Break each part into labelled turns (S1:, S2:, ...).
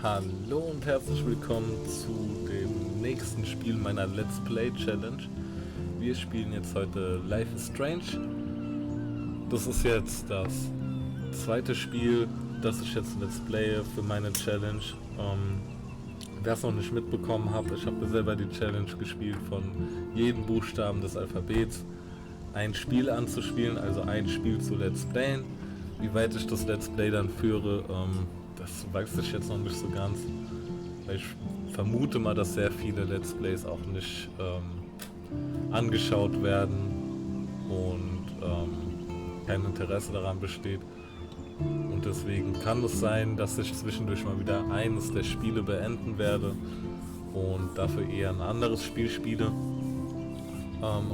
S1: Hallo und herzlich willkommen zu dem nächsten Spiel meiner Let's Play Challenge. Wir spielen jetzt heute Life is Strange. Das ist jetzt das zweite Spiel, das ich jetzt Let's Playe für meine Challenge. Wer es noch nicht mitbekommen hat, ich habe selber die Challenge gespielt, von jedem Buchstaben des Alphabets ein Spiel anzuspielen, also ein Spiel zu Let's Playen. Wie weit ich das Let's Play dann führe, das weiß ich jetzt noch nicht so ganz. Weil ich vermute mal, dass sehr viele Let's Plays auch nicht angeschaut werden und kein Interesse daran besteht. Und deswegen kann es sein, dass ich zwischendurch mal wieder eines der Spiele beenden werde und dafür eher ein anderes Spiel spiele.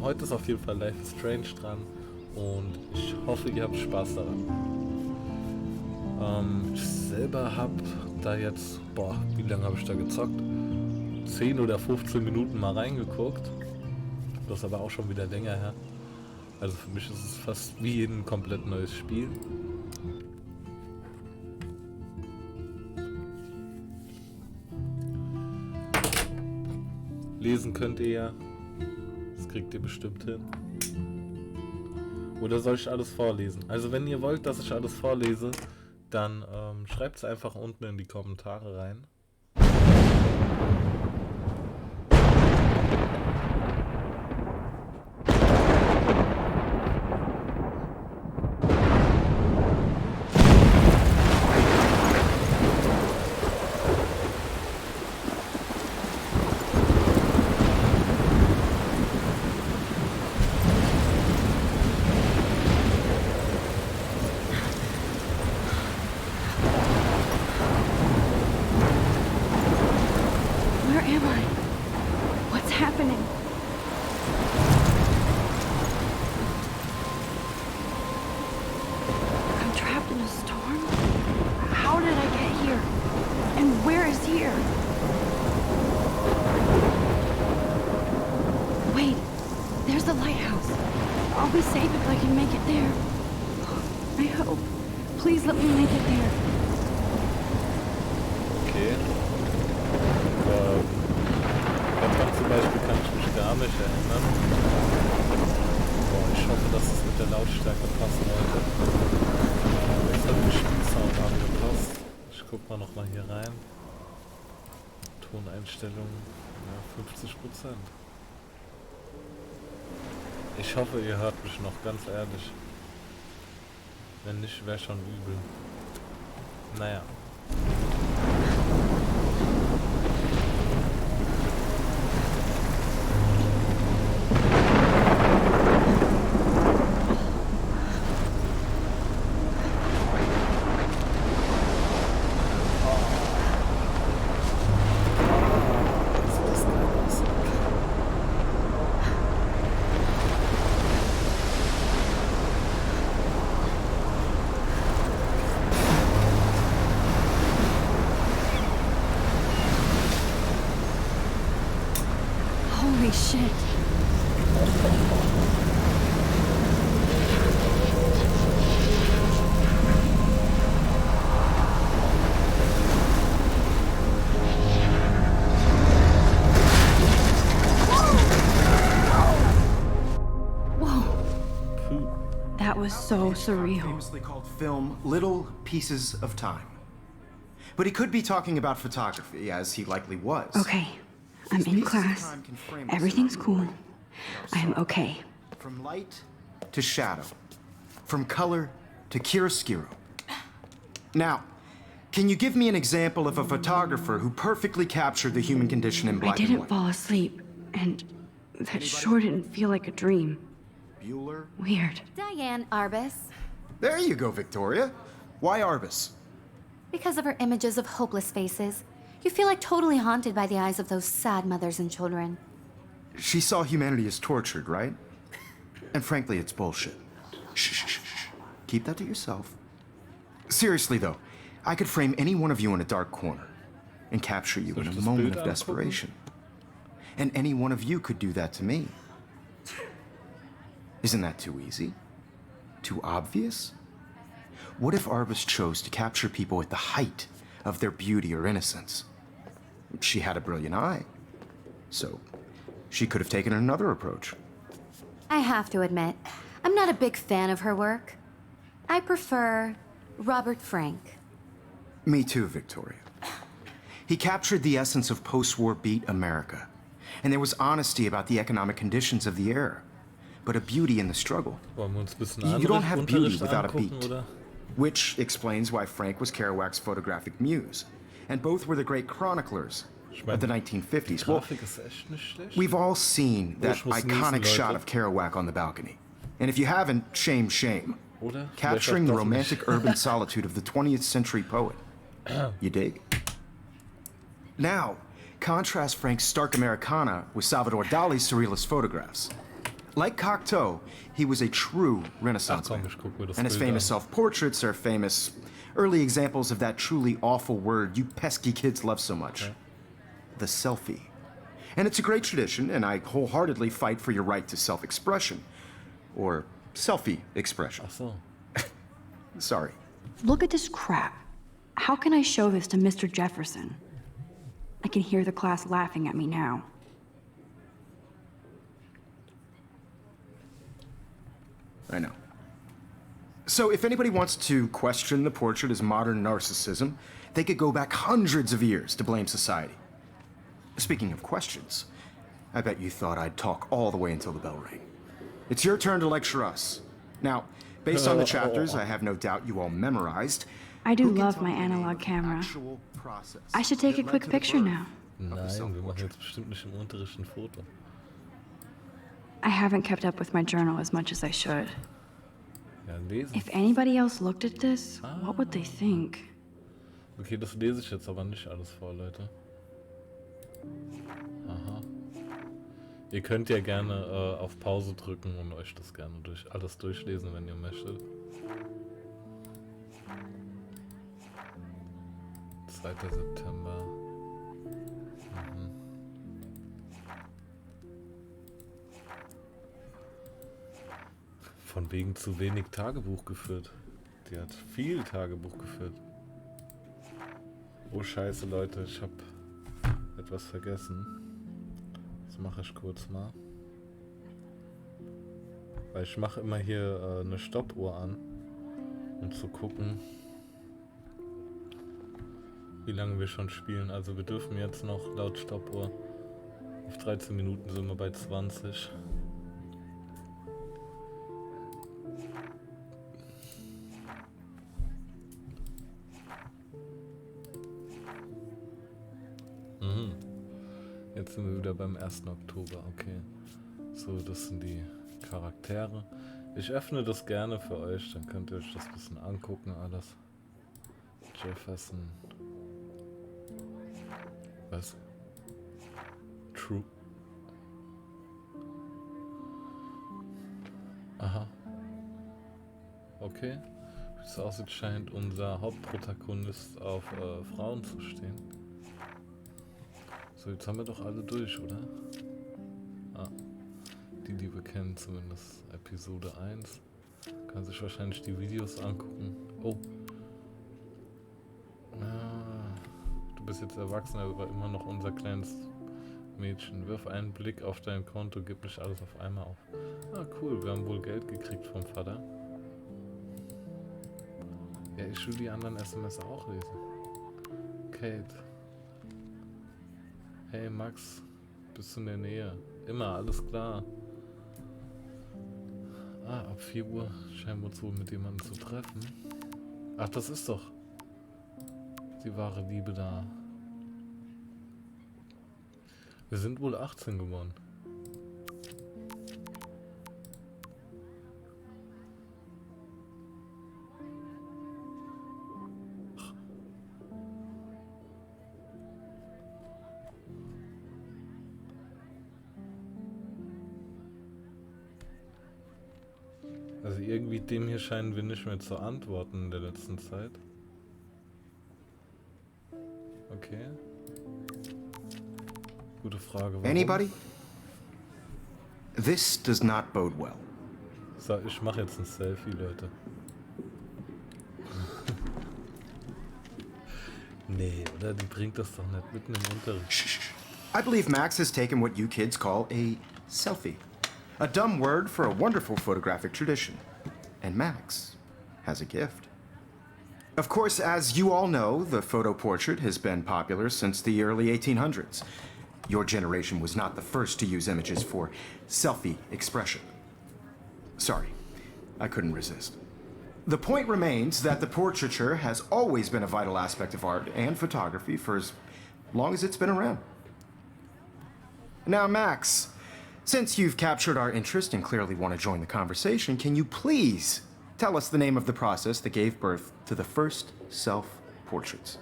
S1: Heute ist auf jeden Fall Life is Strange dran und ich hoffe, ihr habt Spaß daran. Ich selber habe da jetzt, wie lange habe ich da gezockt? 10 oder 15 Minuten mal reingeguckt. Das ist aber auch schon wieder länger her. Also für mich ist es fast wie ein komplett neues Spiel. Lesen könnt ihr ja. Das kriegt ihr bestimmt hin. Oder soll ich alles vorlesen? Also wenn ihr wollt, dass ich alles vorlese, dann schreibt es einfach unten in die Kommentare rein.
S2: Happening. I'm trapped in a storm? How did I get here? And where is here? Wait, there's the lighthouse. I'll be safe if I can make it there. I hope. Please let me make it there.
S1: Okay. Daran zum Beispiel kann ich mich gar nicht erinnern. Ich hoffe, dass es mit der Lautstärke passt heute. Jetzt hat der Spielsound angepasst. Ich guck mal nochmal hier rein. Toneinstellung, ja, 50%. Ich hoffe, ihr hört mich noch, ganz ehrlich. Wenn nicht, wäre schon übel. Naja.
S2: Holy shit. Whoa. That was so surreal.
S3: Famously called film Little Pieces of Time. But he could be talking about photography, as he likely was.
S2: Okay, I'm in class. Everything's cool. I am okay.
S3: From light to shadow. From color to chiaroscuro. Now, can you give me an example of a photographer who perfectly captured the human condition in
S2: I
S3: black and
S2: didn't
S3: white?
S2: fall asleep, and that sure didn't feel like a dream.
S3: Bueller?
S2: Weird.
S4: Diane Arbus.
S3: There you go, Victoria. Why Arbus?
S4: Because of her images of hopeless faces, you feel like totally haunted by the eyes of those sad mothers and children.
S3: She saw humanity as tortured, right? And frankly, it's bullshit. Shh, shh, shh, shh. Keep that to yourself. Seriously, though, I could frame any one of you in a dark corner and capture you in a moment of desperation. And any one of you could do that to me. Isn't that too easy? Too obvious? What if Arbus chose to capture people at the height of their beauty or innocence. She had a brilliant eye, so she could have taken another approach.
S4: I have to admit, I'm not a big fan of her work. I prefer Robert Frank.
S3: Me too, Victoria. He captured the essence of post-war beat America, and there was honesty about the economic conditions of the era, but a beauty in the struggle.
S1: Wollen wir uns ein bisschen
S3: You don't
S1: anderen
S3: have beauty
S1: Unterricht
S3: without a
S1: angucken,
S3: beat.
S1: oder?
S3: Which explains why Frank was Kerouac's photographic muse, and both were the great chroniclers of the 1950s. Well,
S1: Grafik ist echt nicht schlecht.
S3: we've all seen that
S1: ich muss
S3: iconic
S1: niesen,
S3: shot
S1: Leute.
S3: of Kerouac on the balcony. And if you haven't, shame, shame.
S1: Oder?
S3: Capturing
S1: Vielleicht
S3: the
S1: auch doch
S3: romantic
S1: nicht.
S3: urban solitude of the 20th century poet. You dig? Now, contrast Frank's stark Americana with Salvador Dali's surrealist photographs. Like Cocteau, he was a true Renaissance
S1: Ach komm,
S3: man.
S1: ich guck mir das
S3: And his
S1: Bild
S3: famous
S1: an.
S3: self-portraits are famous early examples of that truly awful word you pesky kids love so much. The selfie. And it's a great tradition, and I wholeheartedly fight for your right to self-expression. Or selfie expression.
S1: Ach so.
S3: Sorry.
S2: Look at this crap. How can I show this to Mr. Jefferson? I can hear the class laughing at me now.
S3: I know. So if anybody wants to question the portrait as modern narcissism, they could go back hundreds of years to blame society. Speaking of questions, I bet you thought I'd talk all the way until the bell rang. It's your turn to lecture us. Now, based on the chapters I have no doubt you all memorized,
S2: I do
S3: who can
S2: love
S3: tell
S2: my
S3: me the name
S2: analog
S3: of the
S2: camera.
S3: actual process
S2: I should take a
S3: that
S2: quick
S3: led to the
S2: picture
S3: birth
S2: now.
S3: of the
S1: Nein, wir machen
S3: self-portrait?
S1: jetzt bestimmt nicht im Unterricht ein Foto.
S2: I haven't kept up with my journal as much as I should.
S1: Ja, lesen.
S2: If anybody else looked at this, what would they think?
S1: Okay, das lese ich jetzt aber nicht alles vor, Leute. Aha. Ihr könnt ja gerne auf Pause drücken und euch das gerne alles durchlesen, wenn ihr möchtet. 2. September. Von wegen zu wenig Tagebuch geführt. Die hat viel Tagebuch geführt. Oh scheiße, Leute, ich habe etwas vergessen. Das mache ich kurz mal. Weil ich mache immer hier eine Stoppuhr an, um zu gucken, wie lange wir schon spielen. Also wir dürfen jetzt noch laut Stoppuhr auf 13 Minuten sind wir bei 20. Jetzt sind wir wieder beim 1. Oktober, okay. So, das sind die Charaktere. Ich öffne das gerne für euch, dann könnt ihr euch das ein bisschen angucken, alles. Jefferson. Was? True. Aha. Okay. Wie es aussieht, scheint unser Hauptprotagonist auf Frauen zu stehen. So, jetzt haben wir doch alle durch, oder? Ah. Die wir kennen, zumindest Episode 1. Kann sich wahrscheinlich die Videos angucken. Oh. Ah, du bist jetzt erwachsen, aber immer noch unser kleines Mädchen. Wirf einen Blick auf dein Konto, gib nicht alles auf einmal auf. Ah, cool, wir haben wohl Geld gekriegt vom Vater. Ja, ich will die anderen SMS auch lesen. Kate. Hey Max, bist du in der Nähe? Immer, alles klar. Ah, ab 4 Uhr scheinen wir uns wohl mit jemandem zu treffen. Ach, das ist doch die wahre Liebe da. Wir sind wohl 18 geworden. Also irgendwie dem hier scheinen wir nicht mehr zu antworten in der letzten Zeit. Okay. Gute Frage. Warum?
S3: Anybody? This does not bode well.
S1: So, ich mache jetzt ein Selfie, Leute. Nee, oder? Die bringt das doch nicht mitten im Unterricht.
S3: Shh. I believe Max has taken what you kids call a selfie. A dumb word for a wonderful photographic tradition. And Max has a gift. Of course, as you all know, the photo portrait has been popular since the early 1800s. Your generation was not the first to use images for selfie expression. Sorry, I couldn't resist. The point remains that the portraiture has always been a vital aspect of art and photography for as long as it's been around. Now, Max, since you've captured our interest and clearly want to join the conversation, can you please tell us the name of the process that gave birth to the first self-portraits?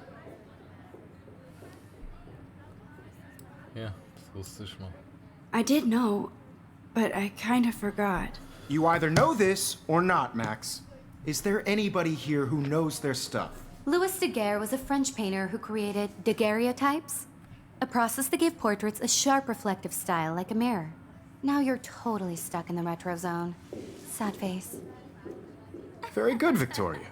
S1: Ja, das wusste ich mal.
S2: I did know, but I kind of forgot.
S3: You either know this or not, Max. Is there anybody here who knows their stuff?
S4: Louis Daguerre was a French painter who created daguerreotypes, a process that gave portraits a sharp reflective style like a mirror. Now you're totally stuck in the retro zone. Sad face.
S3: Very good, Victoria.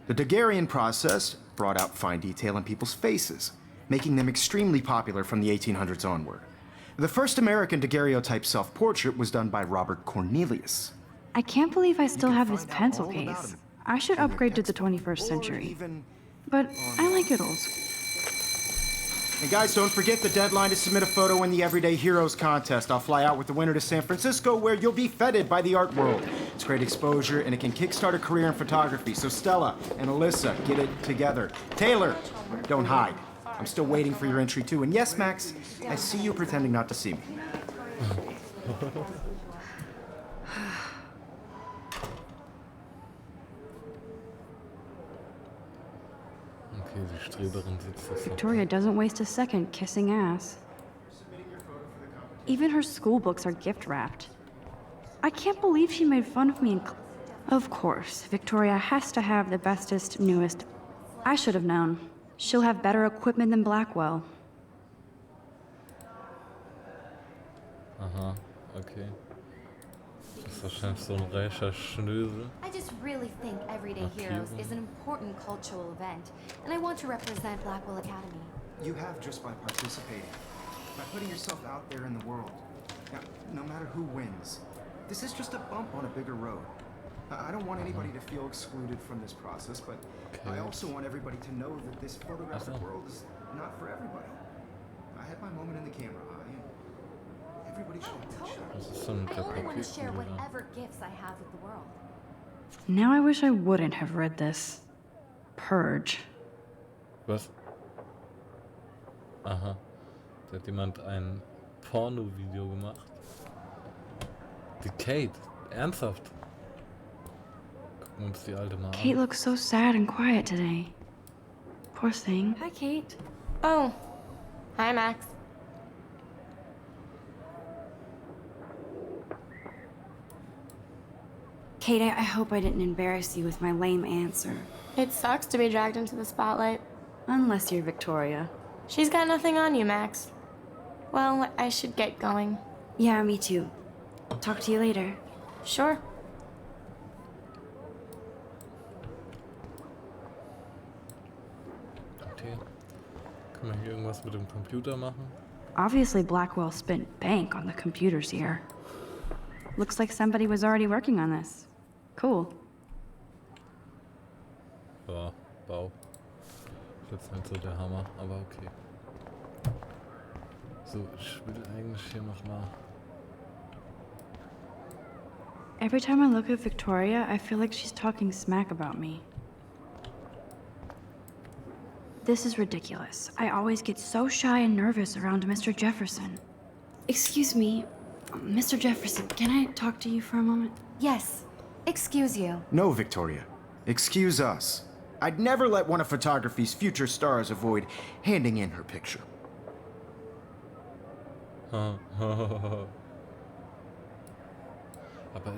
S3: The Daguerrean process brought out fine detail in people's faces, making them extremely popular from the 1800s onward. The first American daguerreotype self-portrait was done by Robert Cornelius.
S2: I can't believe I still have this pencil case. I should upgrade to the 21st century. But I like it old school.
S3: And guys, don't forget the deadline to submit a photo in the Everyday Heroes contest. I'll fly out with the winner to San Francisco, where you'll be feted by the art world. It's great exposure, and it can kickstart a career in photography. So Stella and Alyssa, get it together. Taylor, don't hide. I'm still waiting for your entry too. And yes, Max, I see you pretending not to see me.
S1: Okay, die Streberin sitzt das.
S2: Victoria doesn't waste a second kissing ass. Even her school books are gift wrapped. I can't believe she made fun of me in Of course, Victoria has to have the bestest, newest. I should have known. She'll have better equipment than Blackwell.
S1: Aha, okay. Das ist wahrscheinlich so ein reicher Schnösel.
S4: I just really think Everyday Heroes is an important cultural event, and I want to represent Blackwell Academy.
S3: You have just by participating, by putting yourself out there in the world. Now, no matter who wins, this is just a bump on a bigger road. I don't want anybody to feel excluded from this process, but I also want everybody to know that this photographic world is not for everybody. I had my moment in the camera eye, and everybody should have that shot.
S1: Das ist so ein
S4: I only want to share
S1: Papierkuchen, oder?
S4: whatever gifts I have with the world.
S2: Now I wish I wouldn't have read this. Purge.
S1: Was? Aha. Da hat jemand ein Porno-Video gemacht. Die Kate. Ernsthaft? Gucken wir uns die alte mal
S2: Kate
S1: an.
S2: looks so sad and quiet today. Poor thing.
S5: Hi, Kate. Oh. Hi, Max.
S2: Kate, I hope I didn't embarrass you with my lame answer.
S5: It sucks to be dragged into the spotlight.
S2: Unless you're Victoria.
S5: She's got nothing on you, Max. Well, I should get going.
S2: Yeah, me too. Talk to you later.
S5: Sure.
S1: Okay. Kann man hier irgendwas mit dem Computer machen?
S2: Obviously, Blackwell spent bank on the computers here. Looks like somebody was already working on this. Cool.
S1: Ja, Bau. Ist jetzt nicht so der Hammer, aber okay. So, ich will eigentlich hier nochmal.
S2: Every time I look at Victoria, I feel like she's talking smack about me. This is ridiculous. I always get so shy and nervous around Mr. Jefferson. Excuse me, Mr. Jefferson, can I talk to you for a moment?
S4: Yes. Excuse you.
S3: No, Victoria. Excuse us. I'd never let one of photography's future stars avoid handing in her picture.
S1: Aber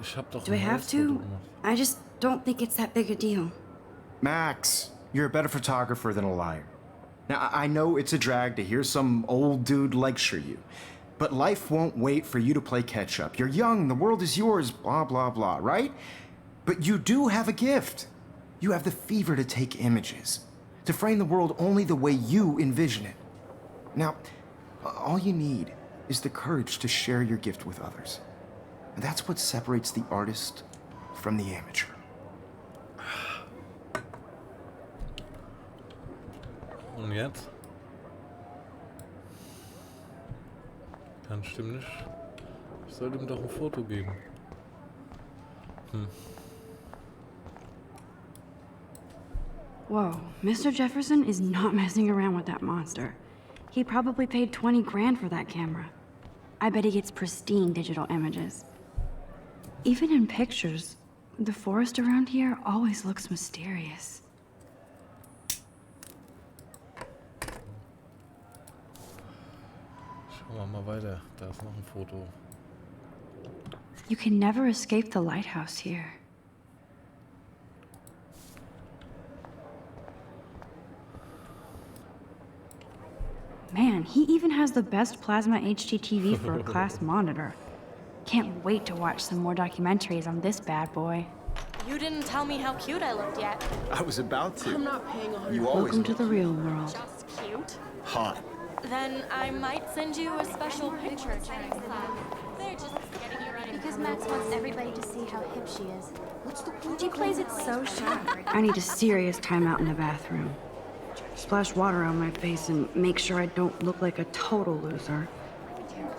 S1: ich hab doch
S2: Do I
S1: ein
S2: have
S1: neues
S2: to?
S1: Foto gemacht.
S2: I just don't think it's that big a deal.
S3: Max, you're a better photographer than a liar. Now, I know it's a drag to hear some old dude lecture you, but life won't wait for you to play catch up. You're young, the world is yours, blah, blah, blah, right? But you do have a gift. You have the fever to take images. to frame the world only the way you envision it. Now, all you need is the courage to share your gift with others. And that's what separates the artist from the amateur.
S1: Und jetzt? Kann stimmt nicht. Ich sollte ihm doch ein Foto geben.
S2: Whoa, Mr. Jefferson is not messing around with that monster. He probably paid 20 grand for that camera. I bet he gets pristine digital images. Even in pictures, the forest around here always looks mysterious.
S1: Schauen wir mal weiter. Da ist noch ein Foto.
S2: You can never escape the lighthouse here. Man, he even has the best plasma HDTV for a class monitor. Can't wait to watch some more documentaries on this bad boy.
S5: You didn't tell me how cute I looked yet.
S3: I was about to.
S6: I'm not paying 100.
S3: You always
S2: Welcome to the real world.
S5: Just cute.
S3: hot.
S5: Then I might send you a special picture. They're just getting you ready.
S4: Because Max wants everybody to see how hip she is. She plays it so sharp.
S2: I need a serious timeout in the bathroom. Splash water on my face and make sure I don't look like a total loser.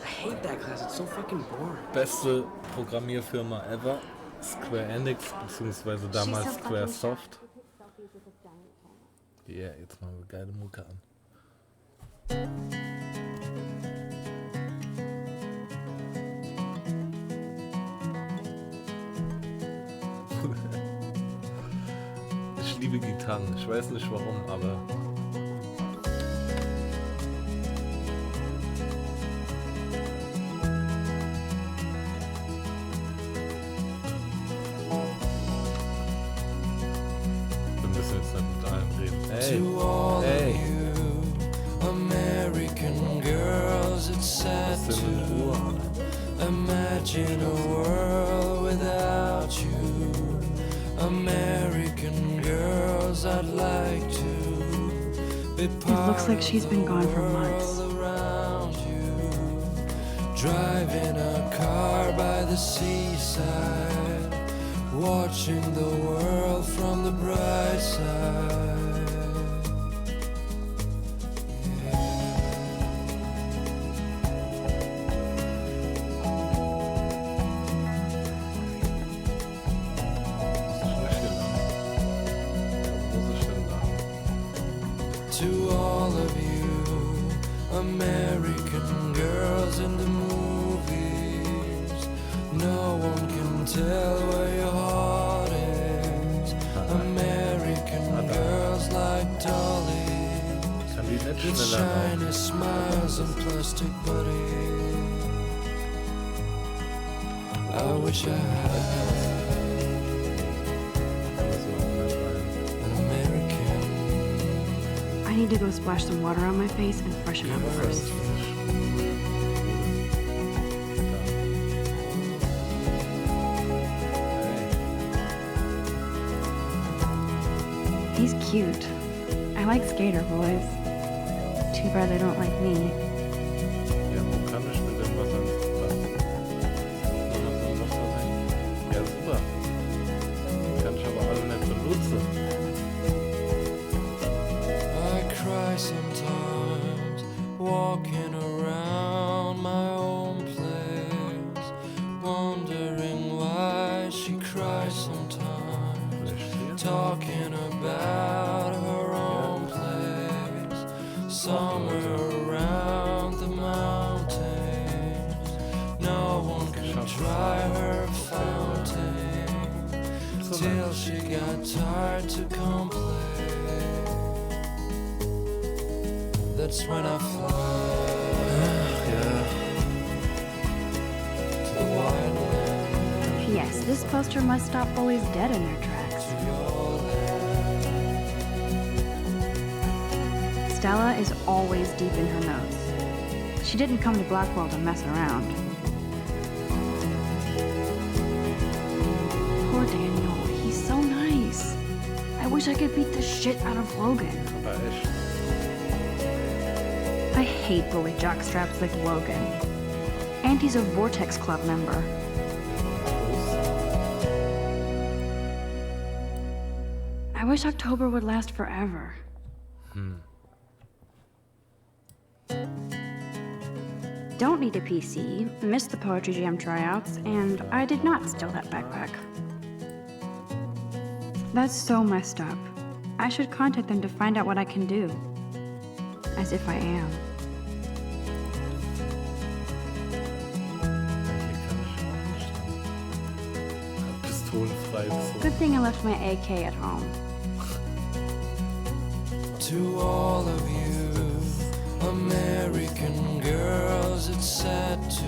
S6: I hate that class. It's so fucking boring.
S1: Beste Programmierfirma ever. Square Enix, beziehungsweise damals Square Soft. Ja, yeah, jetzt machen wir geile Mucke an. Ich liebe Gitarren. Ich weiß nicht warum, aber... Wir müssen jetzt nicht mit allen reden.
S7: To all
S1: Ey,
S7: of you American girls, it's sad
S1: was ist denn mit Ruhe?
S7: to imagine a world without you. American girls, I'd like to be part
S2: looks like she's been gone for
S7: of the
S2: months.
S7: world around you. Driving a car by the seaside, watching the world from the bright side. To all of you American girls in the movies, no one can tell where your heart is. American girls like dollies
S1: Kann die nicht
S7: with
S1: schneller
S7: shiny
S1: laufen?
S7: smiles and plastic bodies. I wish I had an American.
S2: I need to go splash some water on my face and freshen up first. He's cute. I like skater boys. Too bad they don't like me.
S1: Ja, wo kann ich mit dem Wasser was? Nur so ein Wasser rein? Ja, super. Kann ich aber alle nicht benutzen.
S7: I cry sometimes, walking around my own place, wondering why she cries sometimes,
S1: Vielleicht hier?
S7: talking about her own place, somewhere around the mountains. No one could try her fountain, till she got tired to complain. That's when I fly to the wild land,
S2: P.S. This poster must stop bullies dead in their tracks.
S7: to your land.
S2: Stella is always deep in her notes. She didn't come to Blackwell to mess around. Poor Daniel, he's so nice. I wish wish I could beat the shit out of Logan.
S1: Aber echt.
S2: I hate bully jockstraps like Logan. And he's a Vortex Club member. I wish October would last forever. Don't need a PC, missed the Poetry Jam tryouts, and I did not steal that backpack. That's so messed up. I should contact them to find out what I can do. As if I am.
S1: Pistolenfrei.
S2: Good thing I left my AK at home.
S7: To all of you American girls, it's sad to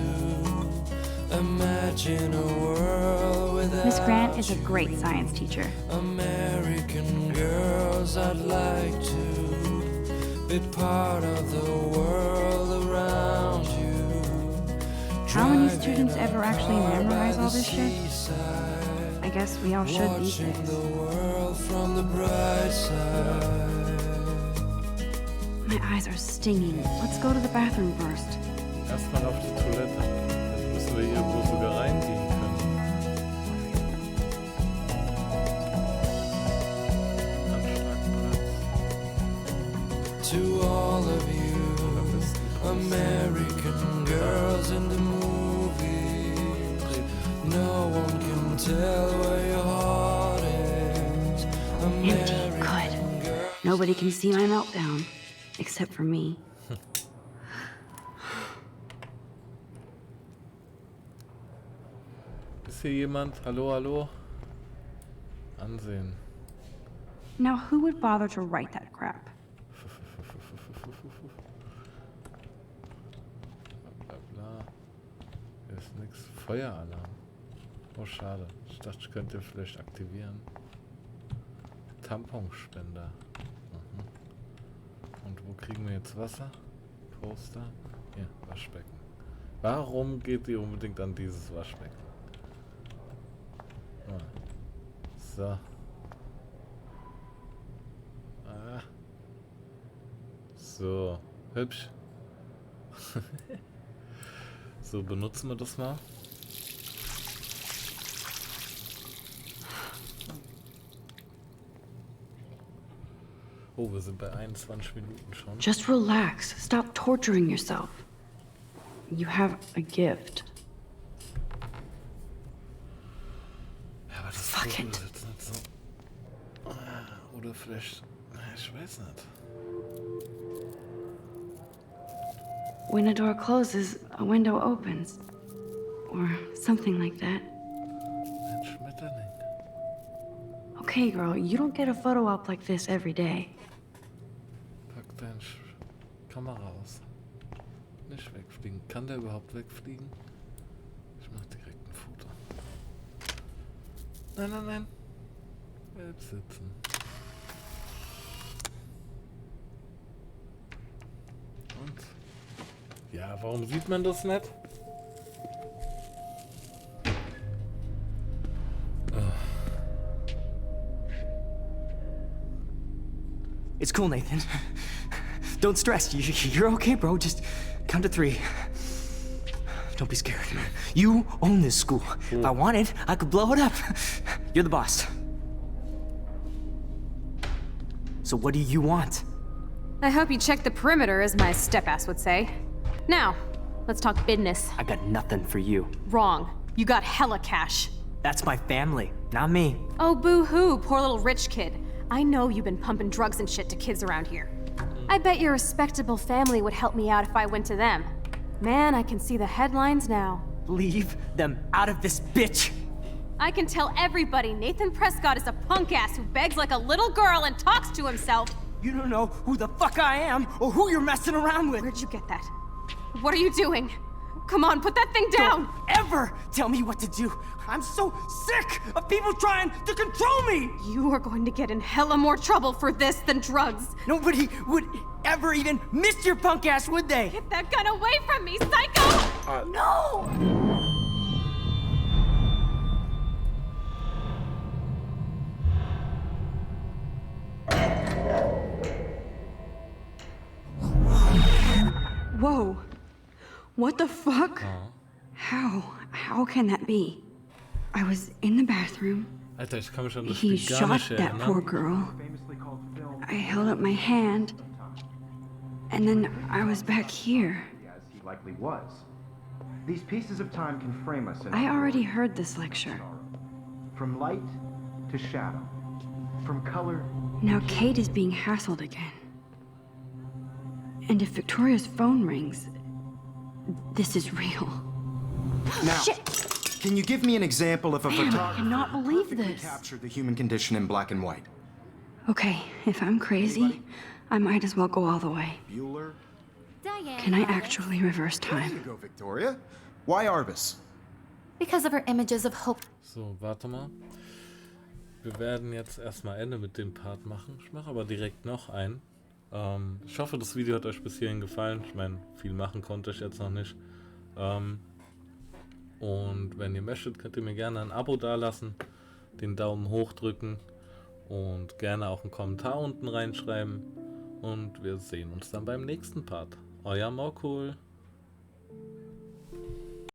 S7: imagine a world without
S2: Miss Grant is a great science teacher.
S7: American girls, I'd like to be part of the world around you.
S2: How many students ever actually memorize all this shit? I guess we all should these
S7: Watching
S2: days.
S7: the world from the bright side.
S2: My eyes are stinging. Let's go to the bathroom first.
S1: Erstmal auf die Toilette. Dann müssen wir irgendwo sogar reingehen können. Anschlagplatz.
S7: To all of you American girls in the movies, no one can tell where your heart is.
S2: Empty. Good. Nobody can see my meltdown. Except for me.
S1: Ist hier jemand? Hallo, hallo? Ansehen.
S2: Now, who would bother to write that crap?
S1: Bla bla. Hier ist nix. Feueralarm. Oh, schade. Ich dachte, ich könnte den vielleicht aktivieren. Tamponspender. Und wo kriegen wir jetzt Wasser? Poster? Hier, Waschbecken. Warum geht ihr unbedingt an dieses Waschbecken? Ah. So. Ah. So. Hübsch. So, benutzen wir das mal. Oh, wir sind bei 21 Minuten schon.
S2: Just relax. Stop torturing yourself. You have a gift.
S1: Ja, aber das
S2: Fuck
S1: Foto
S2: it.
S1: ist jetzt nicht so. Oder vielleicht. Ich weiß nicht.
S2: When a door closes, a window opens. Or something like that.
S1: Ein Schmetterling.
S2: Okay, girl, you don't get a photo op like this every day.
S1: Pack deine Kamera aus. Nicht wegfliegen. Kann der überhaupt wegfliegen? Ich mach direkt ein Foto. Nein, nein, nein. Bleib sitzen. Und? Ja, warum sieht man das nicht?
S6: It's cool, Nathan. Don't stress. You're okay, bro. Just count to 3. Don't be scared. You own this school. If I wanted, I could blow it up. You're the boss. So what do you want?
S8: I hope you checked the perimeter, as my step-ass would say. Now, let's talk business.
S6: I got nothing for you.
S8: Wrong. You got hella cash.
S6: That's my family, not me.
S8: Oh, boo-hoo, poor little rich kid. I know you've been pumping drugs and shit to kids around here. I bet your respectable family would help me out if I went to them. Man, I can see the headlines now.
S6: Leave them out of this bitch.
S8: I can tell everybody Nathan Prescott is a punk ass who begs like a little girl and talks to himself.
S6: You don't know who the fuck I am or who you're messing around with.
S8: Where'd you get that? What are you doing? Come on, put that thing down!
S6: Don't ever tell me what to do. I'm so sick of people trying to control me.
S8: You are going to get in hella more trouble for this than drugs.
S6: Nobody would ever even miss your punk ass, would they?
S8: Get that gun away from me, psycho!
S6: No!
S2: Whoa. What the fuck?
S1: Oh.
S2: How can that be? I was in the bathroom.
S1: Alter, ich kann mich an das
S2: He
S1: Spiel gar
S2: shot
S1: nicht
S2: that poor
S1: erinnern.
S2: girl. I held up my hand. And then I was back here.
S3: As he likely was. These pieces of time can frame us in
S2: I already heard this lecture.
S3: from light to shadow, from color.
S2: Now Kate is being hassled again. And if Victoria's phone rings, this is real.
S3: Now, can you give me an example of a
S2: Man, I
S3: photographer
S2: cannot believe
S3: perfectly
S2: this.
S3: captured the human condition in black and white?
S2: Okay, if I'm crazy, I might as well go all the way.
S3: Bueller?
S4: Diane.
S2: Can I
S4: Arbus.
S2: actually reverse
S3: There you
S2: time?
S3: go, Victoria. Why Arbus?
S4: Because of her images of hope.
S1: So, warte mal. Wir werden jetzt erstmal Ende mit dem Part machen. Ich mache aber direkt noch einen. Ich hoffe, das Video hat euch bis hierhin gefallen. Ich meine, viel machen konnte ich jetzt noch nicht. Und wenn ihr möchtet, könnt ihr mir gerne ein Abo dalassen, den Daumen hoch drücken und gerne auch einen Kommentar unten reinschreiben. Und wir sehen uns dann beim nächsten Part. Euer Morkul.